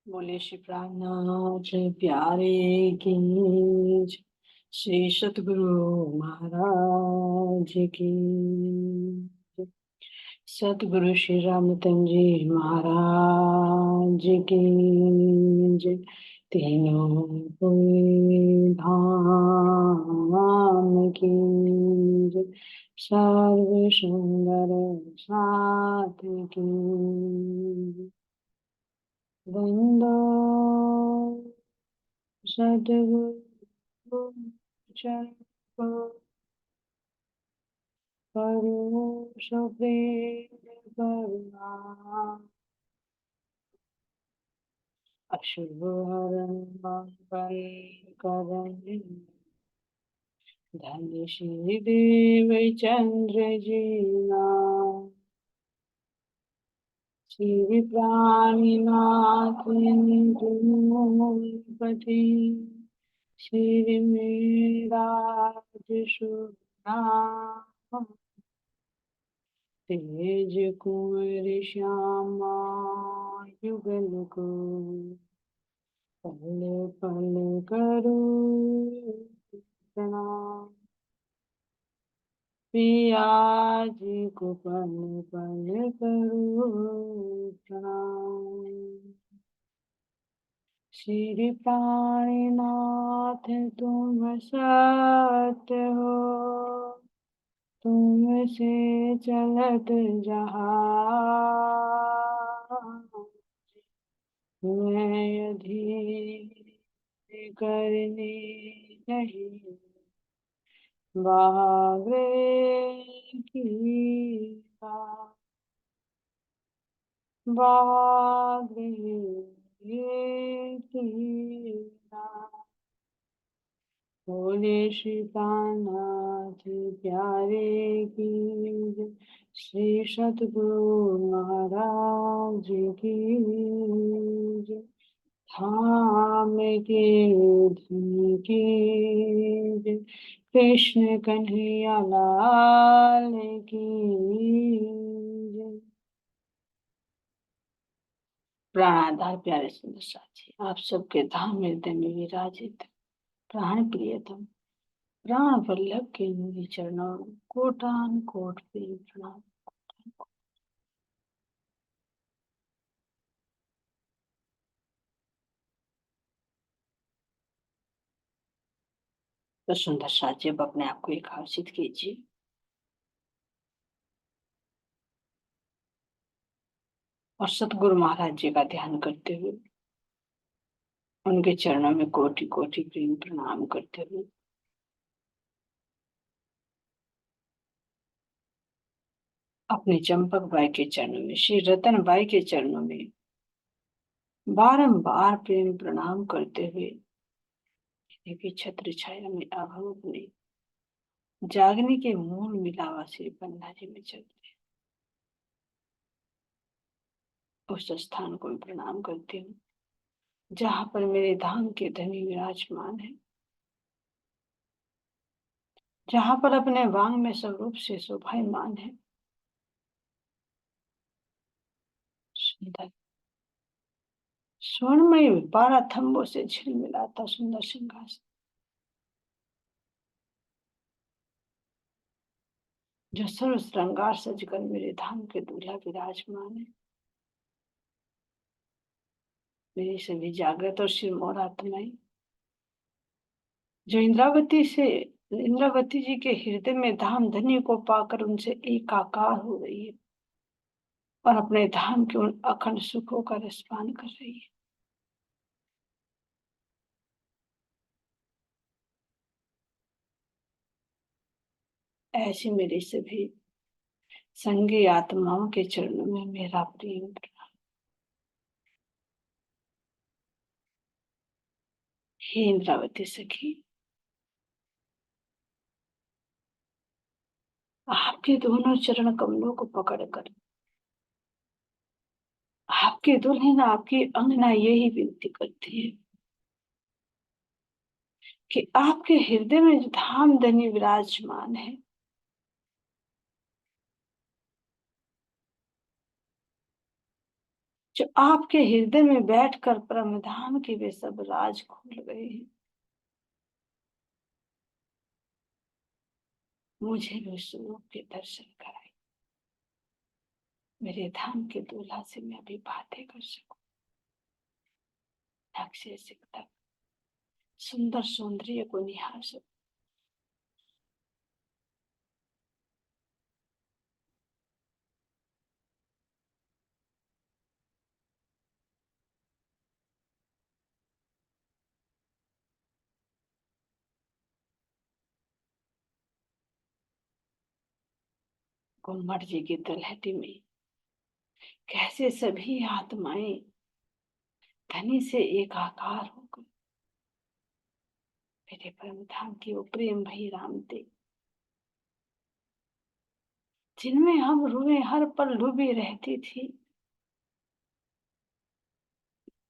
बोले श्री प्राणनाथ प्यारे की जय। श्री सतगुरु महाराज की जय। सतगुरु श्री रामतन जी महाराज की जय। तीनों कोई धाम की जय। सर्व सुंदर साथ की वंदो सद्गुरु चरणों करो सुप्रीम करुणा। अशुभ हरण मंगल करण धन्य श्री देव चंद्र जीना। श्री प्राणीनाथ पति श्री मेरा सुना। तेज कुंवर श्यामा युगल को पल पल करो प्रणाम। पिया जी को पल पल करो प्रणाम। श्री प्राणीनाथ तुम सत्य हो, तुमसे चलत जहां। मैं अधीर करने नहीं बागरे की बात। बागरे की बात। बोले श्री प्राणनाथ प्यारे की जय। श्री सतगुरु महाराज की जय। धाम के धन की जय। कृष्ण कन्हैया लाल की जय। प्राणाधार प्यारे सुंदर साथी, आप सबके धाम हृदय में विराजित प्राण प्रियतम प्राण वल्लभ के निज चरणों में कोटान कोट प्रेम प्रणाम। तो सुंदर साथी, अब अपने आप को एक आकर्षित कीजिए और सतगुरु महाराज जी का ध्यान करते हुए उनके चरणों में कोटि कोटि प्रेम प्रणाम करते हुए अपनी चंपक बाई के चरणों में, श्री रतन बाई के चरणों में बारंबार प्रेम प्रणाम करते हुए देवी छत्र छाया में अभव अपने जागने के मूल मिलावा श्री पन्ना जी में चलते उस स्थान को प्रणाम करती हूँ जहां पर मेरे धाम के धनी विराजमान है, जहां पर अपने वांग में स्वरूप से शोभायमान है। सुंदर स्वर्णमय 12 थंबों से झिलमिलाता सुंदर सिंहासन, जो सर्व श्रृंगार सजकर मेरे धाम के दूल्हा विराजमान है। मेरी सभी जागृत और सिरमौर आत्माएं जो इंद्रावती जी के हृदय में धाम धनी को पाकर उनसे एकाकार हो रही है और अपने धाम के उन अखंड सुखों का रसपान कर रही है। ऐसी मेरी सभी संगी आत्माओं के चरणों में मेरा प्रेम। हे इंद्रावती सखी, आपके दोनों चरण कमलों को पकड़कर आपके दुल्हन आपकी अंगना यही विनती करती है कि आपके हृदय में जो धाम धनी विराजमान है, जो आपके हृदय में बैठकर परम धाम के वे सब राज खोल रहे हैं। मुझे भी उस स्वरूप के दर्शन कराए, मेरे धाम के दूल्हा से मैं भी बातें कर सकूं, ढक से सिख तक सुंदर सौंदर्य को निहार सकूं। गुम्मट जी की तलहटी में कैसे सभी आत्माएं धनी से एकाकार होकर मेरे परम धाम की वो प्रेम भई राम दे, जिनमें हम रुए हर पल डूबी रहती थी,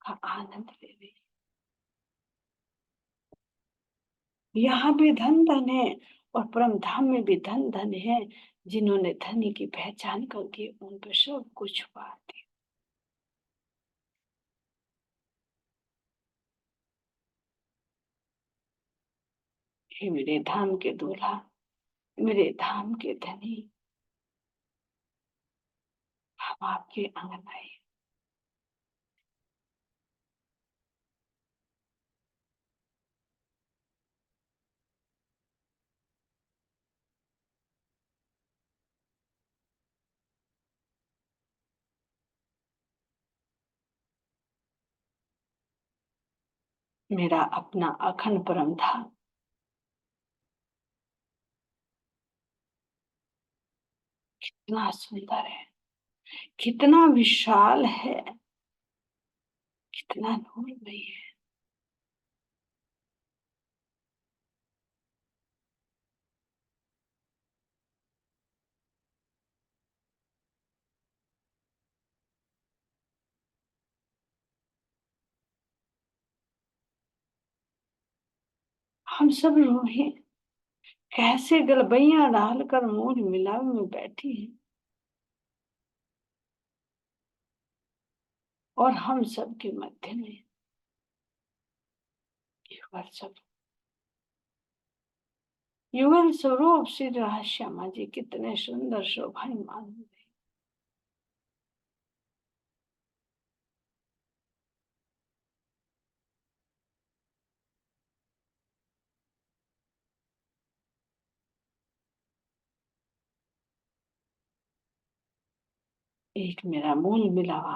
का आनंद ले रही। यहाँ भी धन धन है और परम धाम में भी धन धन है, जिन्होंने धनी की पहचान करके उन पर सब कुछ छुपा दिया। हे मेरे धाम के दूल्हा, मेरे धाम के धनी, हम आपके आंगन आए। मेरा अपना अखंड परम धाम कितना सुंदर है, कितना विशाल है, कितना नूरमय है। हम सब रूहें कैसे गलबैया डालकर मूल मिलाव में बैठी हैं, और हम सब के मध्य में युगल स्वरूप, युगल स्वरूप श्री रहस्यमा जी कितने सुंदर शोभायमान हुए। एक मेरा मूल मिलावा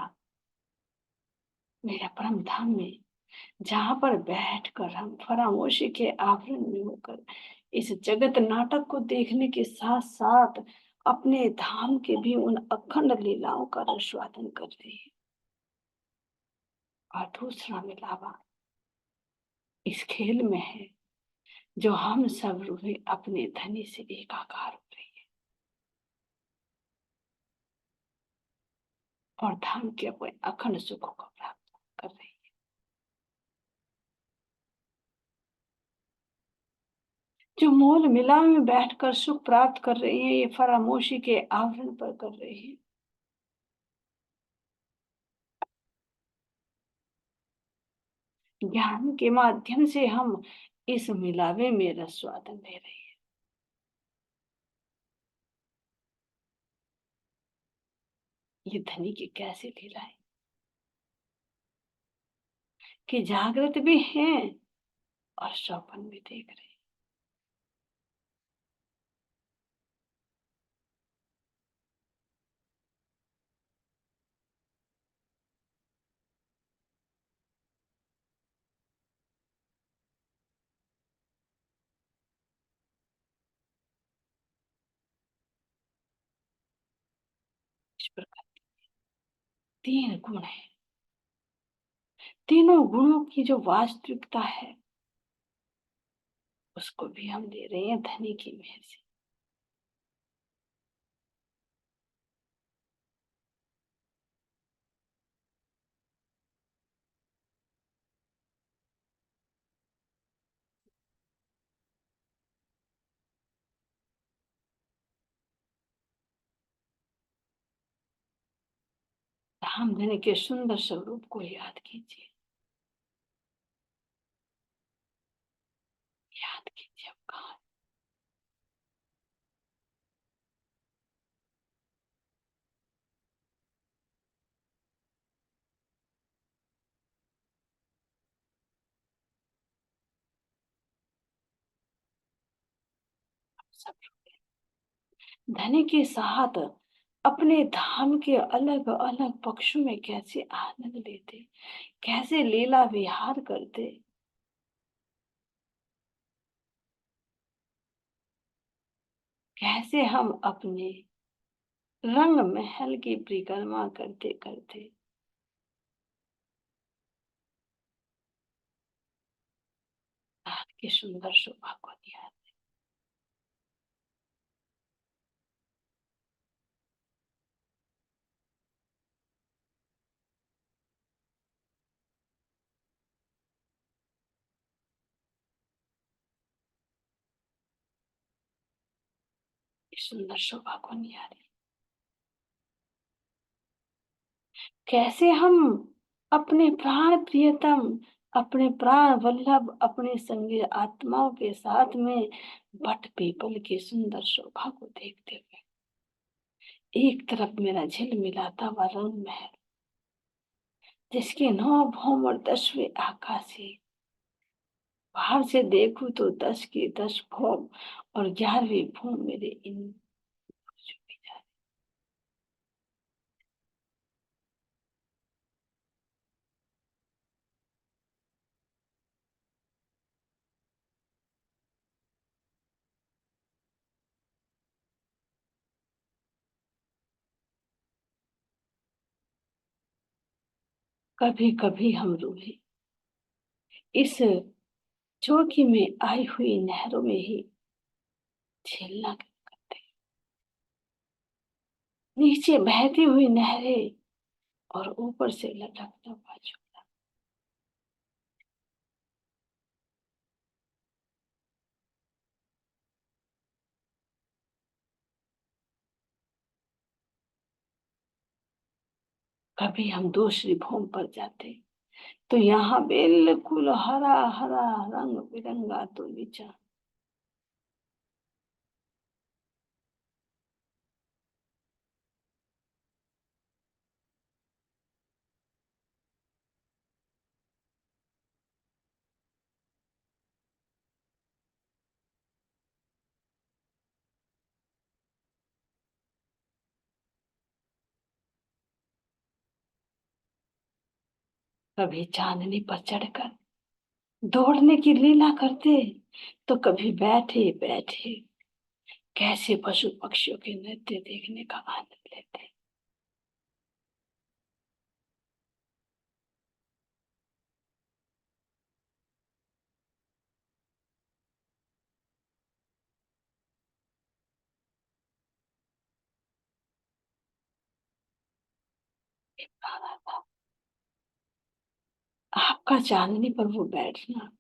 मेरा परम धाम में, जहां पर बैठकर हम फरामोशी के आवरण में होकर इस जगत नाटक को देखने के साथ साथ अपने धाम के भी उन अखंड लीलाओं का आस्वादन कर रहे हैं। और दूसरा मिलावा इस खेल में है, जो हम सब रूहें अपने धनी से एकाकार हो रही है और धाम के अपने अखंड सुखों को प्राप्त कर रही है। जो मोल मिला में बैठकर सुख प्राप्त कर रही है, ये फरामोशी के आवरण पर कर रही है। ज्ञान के माध्यम से हम इस मिलावे में रसवादन ले रहे हैं। ये धनी की कैसी लीला है कि जागृत भी हैं और स्वप्न भी देख रहे हैं। इस प्रकार तीन गुण है, तीनों गुणों की जो वास्तविकता है उसको भी हम ले रहे हैं धनी की मेहर से। रामधन के सुंदर स्वरूप को याद कीजिए, याद कीजिए अब कहाँ सब। धनी के साथ अपने धाम के अलग अलग पक्षों में कैसे आनंद लेते, कैसे लीला विहार करते, कैसे हम अपने रंग महल की परिक्रमा करते करते रात की सुंदर शोभा को दिया। इस सुंदर शोभा को निहारे, कैसे हम अपने प्राण प्रियतम, अपने प्राण वल्लभ, अपने संगी आत्माओं के साथ में बट पीपल की सुंदर शोभा को देखते हुए, एक तरफ मेरा झिलमिलाता हुआ रंग महल, जिसके 9 भौम और 10वें आकाश है, बाहर से देखूं तो 10 की 10 भौम और 11वीं भौम मेरे इन कभी कभी हम रूहे इस चौकी में आई हुई नहरों में ही झेलना करते, नीचे बहती हुई नहरें और ऊपर से लटकता हुआ झूला। कभी हम दूसरी भूमि पर जाते तो यहाँ बिल्कुल हरा हरा रंग बिरंगा तो विचार। कभी चांदनी पर चढ़कर दौड़ने की लीला करते तो कभी बैठे बैठे कैसे पशु पक्षियों के नृत्य देखने का आनंद लेते। आपका चांदनी पर वो बैठना,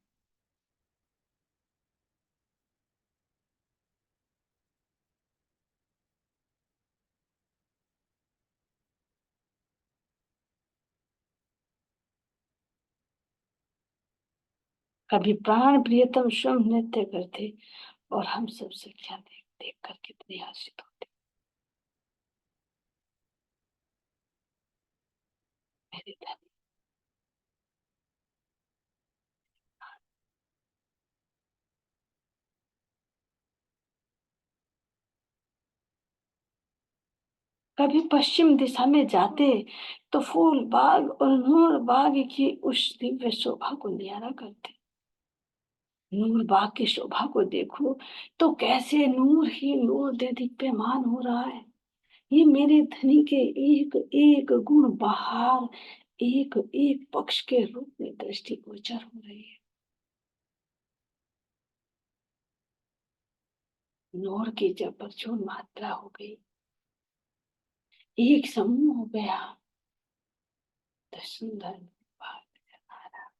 कभी प्राण प्रियतम स्वयं नृत्य करते और हम सब संख्या देख देख कर कितने हर्षित होते। मेरे धन, कभी पश्चिम दिशा में जाते तो फूल बाग और नूर बाग की उस दिव्य शोभा को न्यारा करते। नूर बाग की शोभा को देखो तो कैसे नूर ही नूर दे दीप्यमान हो रहा है। ये मेरे धनी के एक एक गुण बाहर एक एक पक्ष के रूप में दृष्टिगोचर हो रही है। नूर की जब प्रचुर मात्रा हो गई, एक समूह हो गया तो सुंदर बाग नजर आ रहा।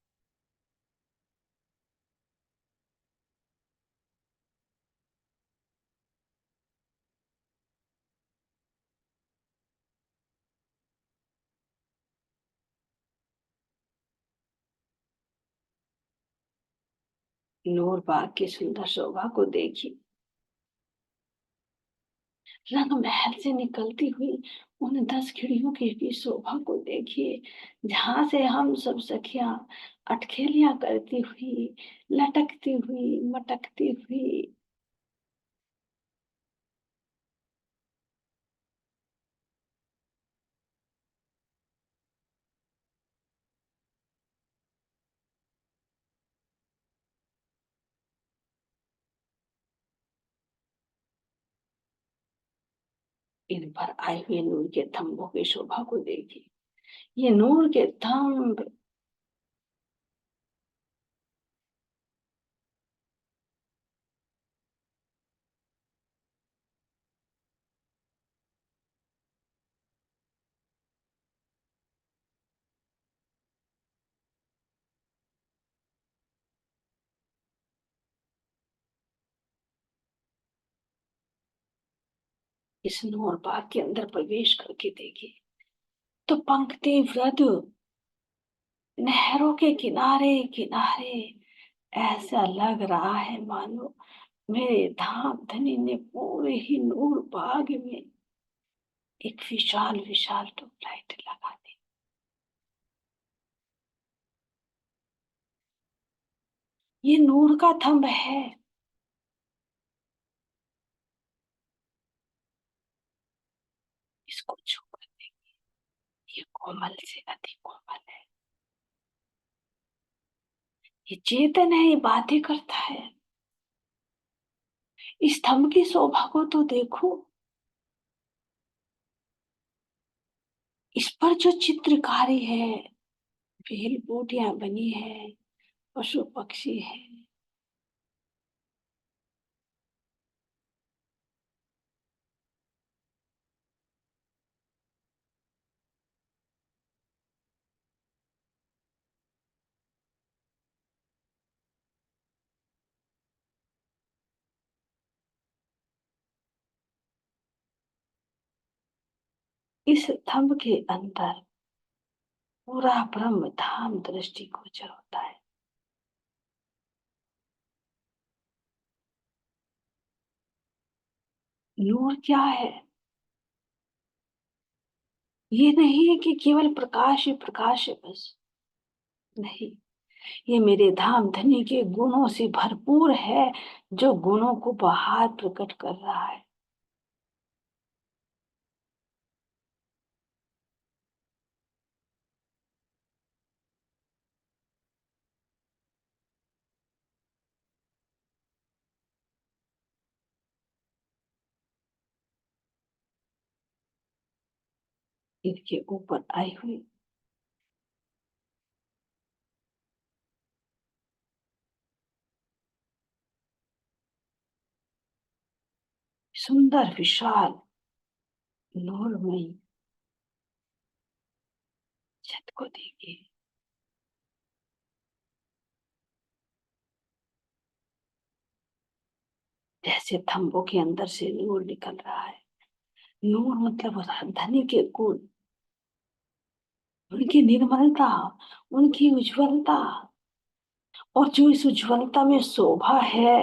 नूर बाग की सुंदर शोभा को देखिए, रंग महल से निकलती हुई उन 10 खिड़ियों की भी शोभा को देखिए, जहां से हम सब सखियां अटखेलियां करती हुई, लटकती हुई, मटकती हुई। इन पर आए हुए नूर के थंभों की शोभा को देखिए, ये नूर के थंभ इस नूर बाग के अंदर प्रवेश करके देखिए, तो पंक्ति वृद नहरों के किनारे किनारे ऐसा लग रहा है मानो मेरे धाम धनी ने पूरे ही नूर बाग में एक विशाल विशाल ट्यूबलाइट लगा दी। ये नूर का थंब है, इसको छूकर देखिए, ये कोमल से अति कोमल है, ये चेतन है, ये बातें करता है। इस थंब की शोभा को तो देखो, इस पर जो चित्रकारी है, भेल बूटियां बनी है, पशु पक्षी है। इस थंब के अंदर पूरा ब्रह्म धाम दृष्टि गोचर होता है। नूर क्या है? ये नहीं है कि केवल प्रकाश ही प्रकाश है बस, नहीं, ये मेरे धाम धनी के गुणों से भरपूर है, जो गुणों को बाहर प्रकट कर रहा है। इनके ऊपर आई हुई सुंदर विशाल नूरमयी छत को देखिए, जैसे थंबों के अंदर से नूर निकल रहा है। नूर मतलब धनी के गुण, उनकी निर्मलता, उनकी उज्ज्वलता, और जो इस उज्ज्वलता में शोभा है,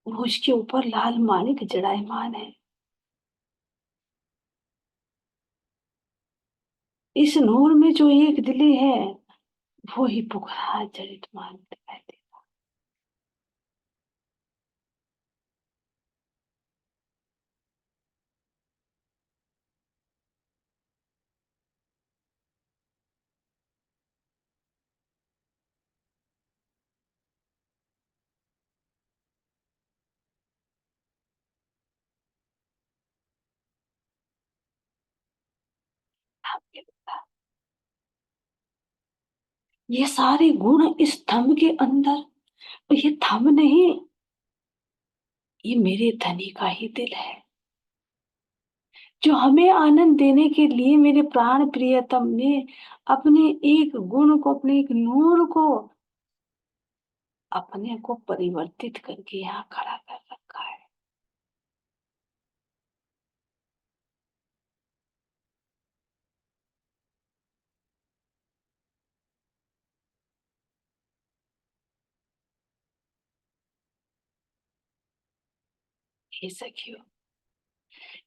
वो उसके ऊपर लाल माणिक जड़ायमान है। इस नूर में जो एक दिली है, वो ही पुखरा जड़ित मान दिखाई दे। ये सारे गुण इस थंब के अंदर, ये थंब नहीं, ये मेरे धनी का ही दिल है, जो हमें आनंद देने के लिए मेरे प्राण प्रियतम ने अपने एक गुण को, अपने एक नूर को, अपने को परिवर्तित करके यहाँ खड़ा कर रखा है। हे सखियो,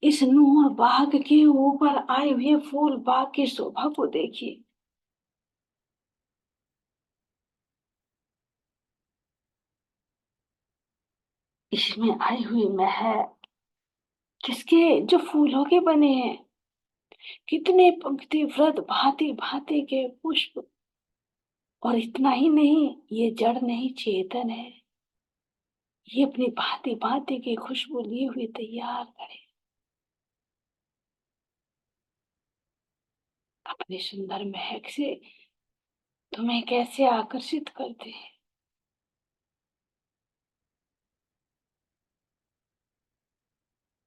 इस नूर बाग के ऊपर आए हुए फूल बाग की शोभा को देखिए। इसमें आई हुई महल किसके, जो फूलों के बने हैं, कितने पंक्ति व्रत भांति भांति के पुष्प। और इतना ही नहीं, ये जड़ नहीं चेतन है, ये अपनी भांति भांति की खुशबू लिए हुए तैयार करे, अपनी सुंदर महक से तुम्हें कैसे आकर्षित करते हैं।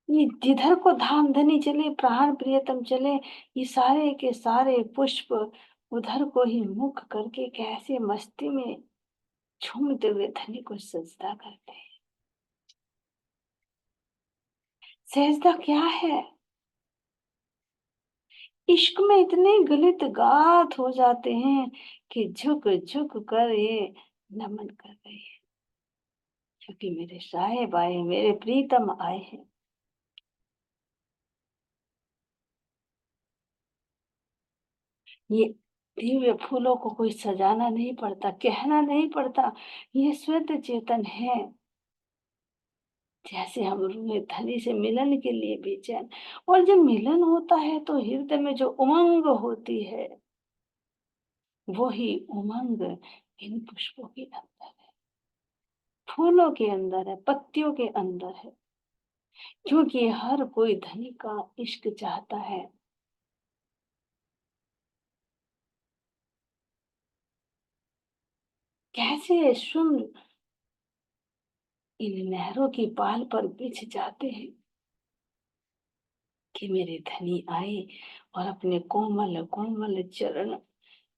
ये जिधर को धाम धनी चले, प्राण प्रियतम चले, ये सारे के सारे पुष्प उधर को ही मुख करके कैसे मस्ती में झूमते हुए धनी को सजदा करते हैं। सजदा क्या है, इश्क में इतने गलित गात हो जाते हैं कि झुक झुक कर ये नमन कर रहे हैं, क्योंकि मेरे साहेब आए, मेरे प्रीतम आए हैं। ये दिव्य फूलों को कोई सजाना नहीं पड़ता, कहना नहीं पड़ता, ये स्वतः चेतन है। जैसे हम रूए धनी से मिलन के लिए बेचैन, और जब मिलन होता है तो हृदय में जो उमंग होती है, वही उमंग इन पुष्पों के अंदर है, फूलों के अंदर है, पत्तियों के अंदर है। क्योंकि हर कोई धनी का इश्क चाहता है। कैसे सुन इन नहरों की पाल पर बिछ जाते हैं कि मेरे धनी आए और अपने कोमल कोमल चरण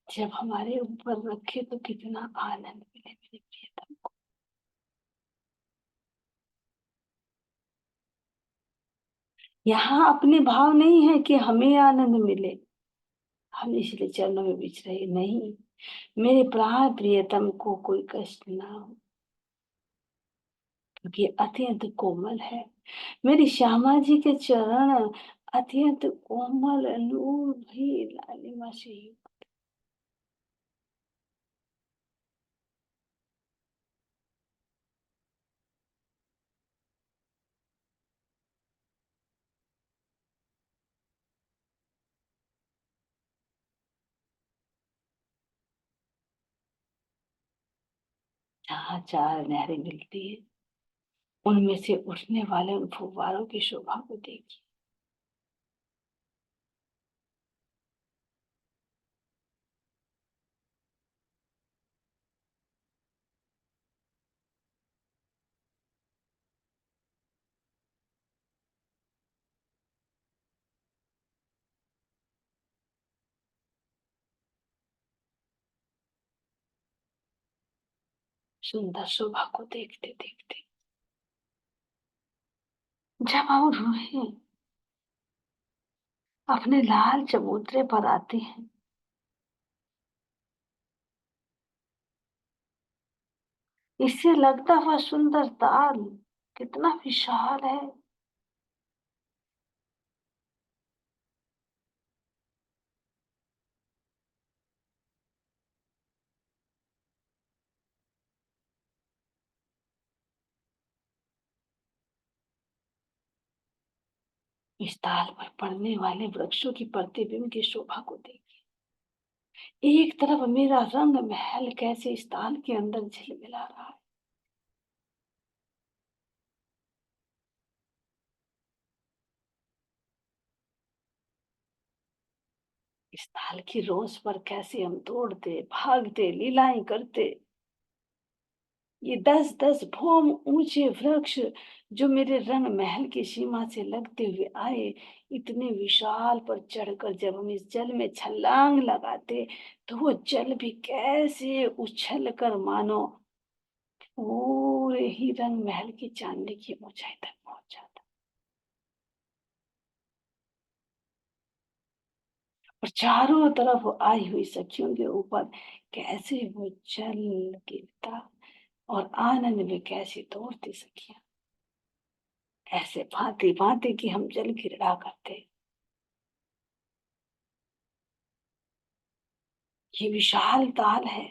जब हमारे ऊपर रखे तो कितना आनंद मिले मेरे प्रियतम को। यहाँ अपने भाव नहीं है कि हमें आनंद मिले, हम इसलिए चरणों में बिछ रहे नहीं, मेरे प्राण प्रियतम को कोई कष्ट ना हो, क्योंकि अत्यंत कोमल है। मेरी श्यामा जी के चरण अत्यंत कोमल नूर भी लालिमा से युक्त। जहाँ चार नहरें मिलती है, उनमें से उठने वाले उन फुव्वारों की शोभा को देखिए। सुंदर शोभा को देखते देखते जब हम रूहें अपने लाल चबूतरे पर आती हैं, इससे लगता हुआ सुंदर ताल कितना विशाल है। इस ताल पर पड़ने वाले वृक्षों की प्रतिबिंब की शोभा को देखिए। एक तरफ मेरा रंग महल कैसे इस ताल के अंदर झिलमिला रहा है, इस ताल की रोज पर कैसे हम दौड़ते भागते लीलाएं करते। ये 10-10 भौम ऊंचे वृक्ष जो मेरे रंग महल की सीमा से लगते हुए आए, इतने विशाल पर चढ़कर जब हम इस जल में छलांग लगाते, तो वो जल भी कैसे उछल कर मानो पूरे ही रंग महल की चांदनी की ऊंचाई तक पहुंच जाता। और चारों तरफ आई हुई सखियों के ऊपर कैसे वो जल गिरता, और आनंद में कैसे दौड़ती सखियां, ऐसे भांति भांति की हम जल क्रीड़ा करते। ये विशाल ताल है।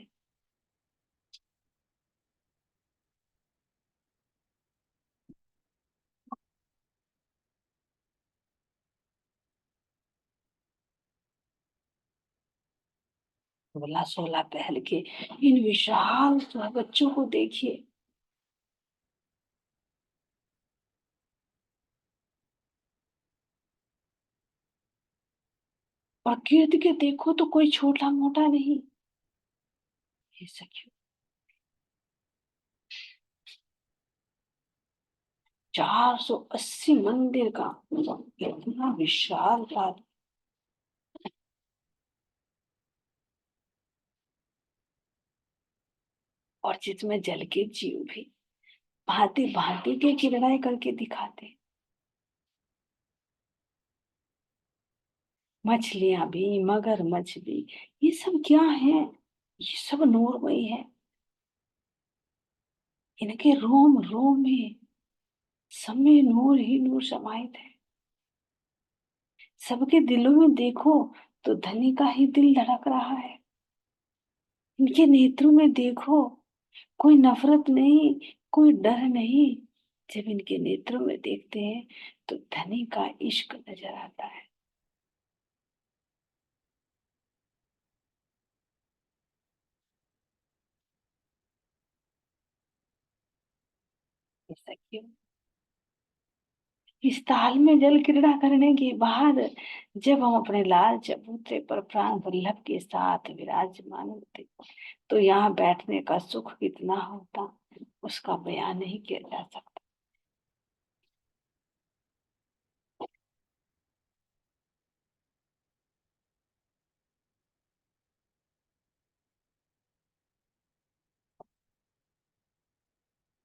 बोला 16 पहल के इन विशाल बच्चों को देखिए। और गिर्द के देखो तो कोई छोटा मोटा नहीं। ये सखियो 480 मंदिर का इतना विशाल था। और जिसमें जल के जीव भी भांति भांति के किरणाएं करके दिखाते। मछलियां भी, मगरमच्छ भी, ये सब क्या है? ये सब नूरमयी है। इनके रोम रोम में सब में नूर ही नूर समाहित है। सबके दिलों में देखो तो धनी का ही दिल धड़क रहा है। इनके नेत्रों में देखो कोई नफरत नहीं, कोई डर नहीं। जब इनके नेत्रों में देखते हैं तो धनी का इश्क नजर आता है। ऐसा क्यों? इस ताल में जल क्रीड़ा करने के बाद जब हम अपने लाल चबूतरे पर प्राण वल्लभ के साथ विराजमान होते तो यहाँ बैठने का सुख कितना होता, उसका बयान नहीं किया जा सकता।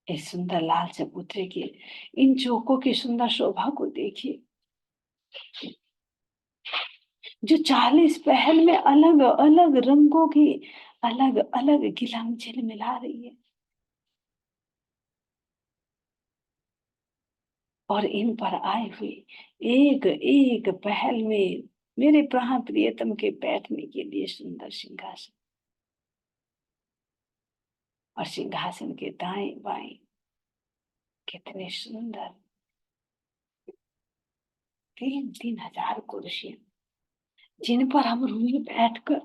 इस सुंदर लाल चबूतरे के इन चौकों की सुंदर शोभा को देखिए, जो 40 पहल में अलग अलग रंगों की अलग अलग गिलहम झिलमिला रही है। और इन पर आए हुए एक एक पहल में मेरे प्राण प्रियतम के बैठने के लिए सुंदर सिंहासन। और सिंहासन के दाएं बाएं कितने सुंदर 3-3 हजार कुर्सियां, जिन पर हम रूई बैठकर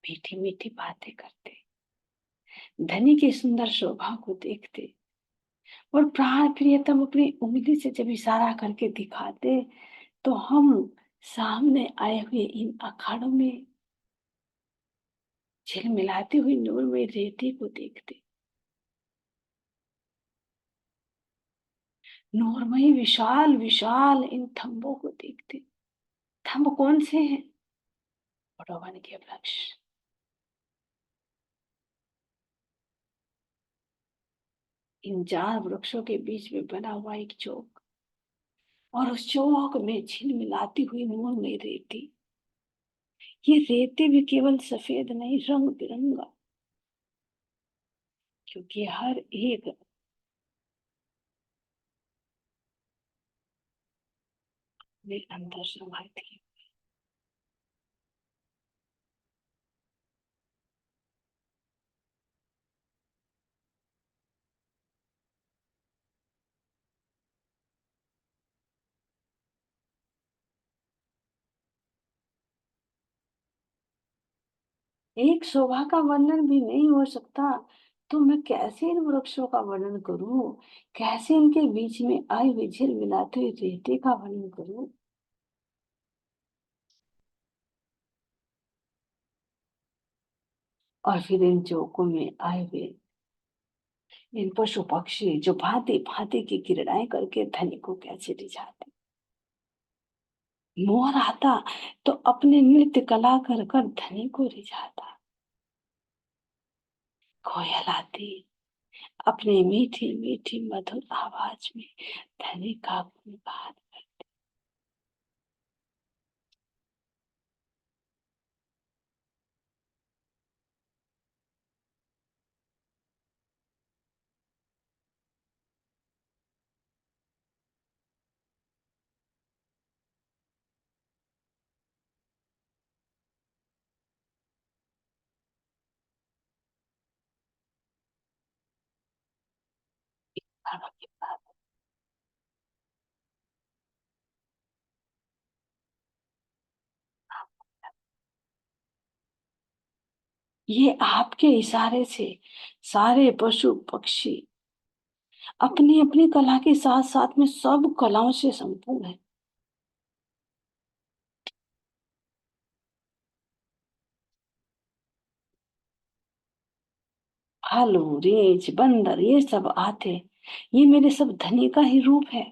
मीठी मीठी बातें करते, धनी की सुंदर शोभा को देखते। और प्राण प्रियतम अपनी उंगली से जब इशारा करके दिखाते तो हम सामने आए हुए इन अखाड़ों में झिलमिलाती हुई नूर में रेती को देखते। नूरमयी विशाल विशाल इन थंबों को देखते। थंब कौन से हैं? बड़ोवन के वृक्ष। इन 4 वृक्षों के बीच में बना हुआ एक चौक, और उस चौक में झिलमिलाती हुई नूर में रेती। ये रेती भी केवल सफेद नहीं, रंग बिरंगा, क्योंकि हर एक में अंदर समाहित है। एक शोभा का वर्णन भी नहीं हो सकता तो मैं कैसे इन वृक्षों का वर्णन करूं? कैसे इनके बीच में आई हुई झिलमिलाती हुई रेती का वर्णन करूं? और फिर इन चौकों में आए हुए इन पशु पक्षी जो भांति भांति की किरणाएं करके धनी को कैसे रिझाते। मोर आता तो अपने नृत्य कला कर कर धनी को रिझाता। कोयल आती अपनी मीठी मीठी मधुर आवाज में धनी का गुणगान। बाबा के पास। ये आपके इशारे से सारे पशु पक्षी अपनी अपनी कला के साथ साथ में सब कलाओं से संपूर्ण है। भालू, रीछ, बंदर ये सब आते, ये मेरे सब धनी का ही रूप है।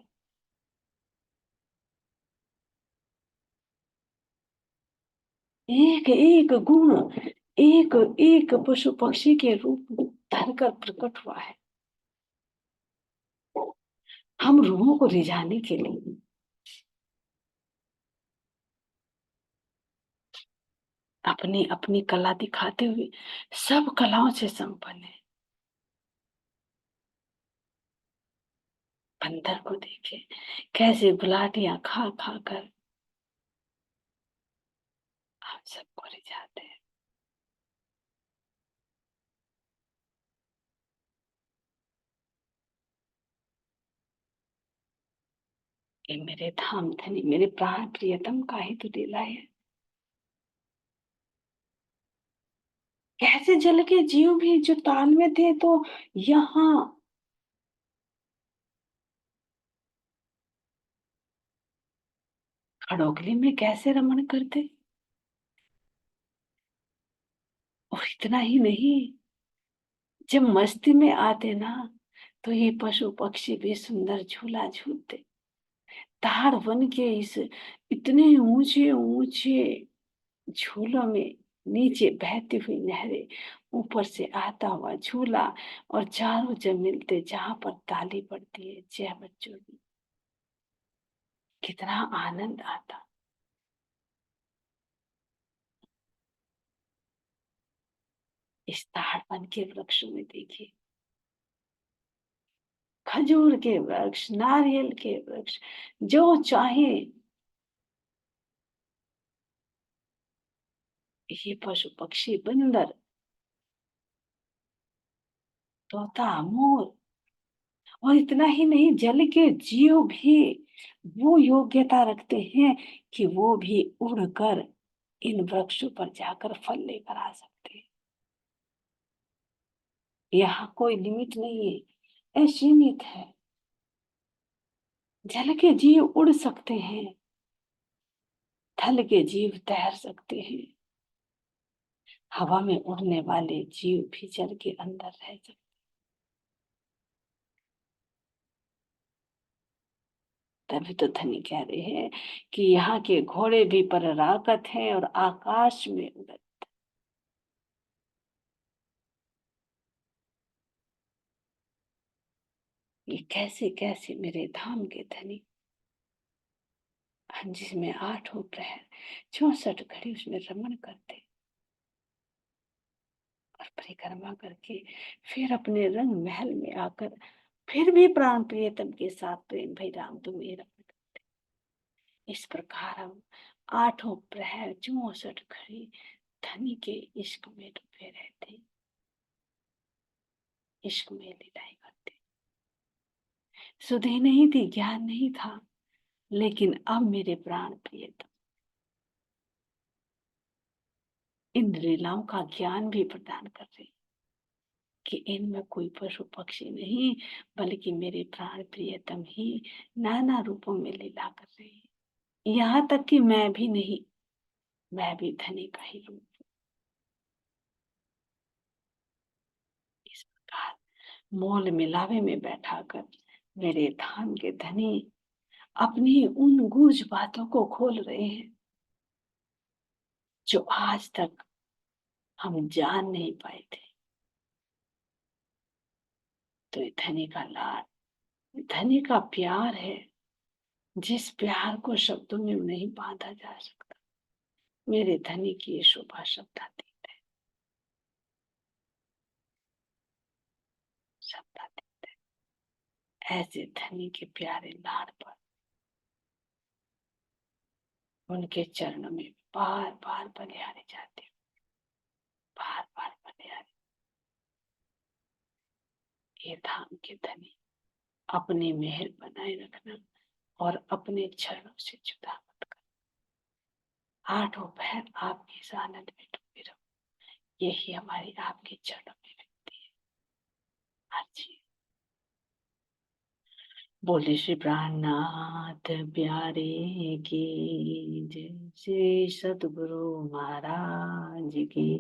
एक एक गुण, एक एक पशु पक्षी के रूप धरकर प्रकट हुआ है, हम रूहों को रिझाने के लिए। अपनी अपनी कला दिखाते हुए सब कलाओं से संपन्न है। बंदर को देखे कैसे गुलाटियां खा खा कर आप सबको रिझाते हैं। ये मेरे धाम धनी मेरे प्राण प्रियतम का ही तो लीला है। कैसे जल के जीव भी जो ताल में थे तो यहाँ खड़ोगली में कैसे रमण करते। और इतना ही नहीं, जब मस्ती में आते ना तो ये पशु पक्षी भी सुंदर झूला झूलते। ताड़ बन के इस इतने ऊंचे ऊंचे झूलों में नीचे बहती हुई नहरें, ऊपर से आता हुआ झूला, और चारों जब मिलते जहां पर ताली पड़ती है जय बच्चों की, कितना आनंद आता। इस ताड़पन के वृक्षों में देखिए, खजूर के वृक्ष, नारियल के वृक्ष, जो चाहे ये पशु पक्षी बंदर तोता मोर, और इतना ही नहीं जल के जीव भी वो योग्यता रखते हैं कि वो भी उड़कर इन वृक्षों पर जाकर फल लेकर आ सकते हैं। यहाँ कोई लिमिट नहीं है, असीमित है। जल के जीव उड़ सकते हैं, थल के जीव तैर सकते हैं, हवा में उड़ने वाले जीव भी जल के अंदर रह सकते। तभी तो धनी कह रहे हैं कि यहाँ के घोड़े भी परागत हैं और आकाश में उड़ते। ये कैसे कैसे मेरे धाम के धनी, जिसमें 8 प्रहर 64 घड़ी उसमें रमण करते और परिक्रमा करके फिर अपने रंग महल में आकर फिर भी प्राण प्रियतम के साथ प्रेम भई राम तुम ये रमण करते। इस प्रकार हम 8 प्रहर 64 घड़ी धनी के इश्क में डूबे रहते, इश्क में लीलाएं करते। सुधे नहीं थी, ज्ञान नहीं था, लेकिन अब मेरे प्राण प्रियतम इन लीलाओं का ज्ञान भी प्रदान कर रही कि इनमें कोई पशु पक्षी नहीं, बल्कि मेरे प्राण प्रियतम ही नाना रूपों में लीला कर रही है। यहाँ तक कि मैं भी नहीं, मैं भी धनी का ही रूप। इस प्रकार मोल मिलावे में बैठाकर मेरे धाम के धनी अपनी उन गूढ़ बातों को खोल रहे हैं जो आज तक हम जान नहीं पाए थे। तो ये धनी का लाड, धनी का प्यार है, जिस प्यार को शब्दों में नहीं बांधा जा सकता। मेरे धनी की ये शोभा शब्दातीत है, शब्दातीत है। ऐसे धनी के प्यारे लाड पर उनके चरणों में बार बार बलिहारी जाते, बार बार बलिहारी। ये धाम के धनी अपनी मेहर बनाए रखना और अपने चरणों से जुदा मत कर। आठों पहर आपके इस आनंद में डूबे रहो, यही हमारी आपके चरणों में विनती है। हाँ जी। बोले श्री प्राणनाथ प्यारे की जय, श्री सतगुरु महाराज की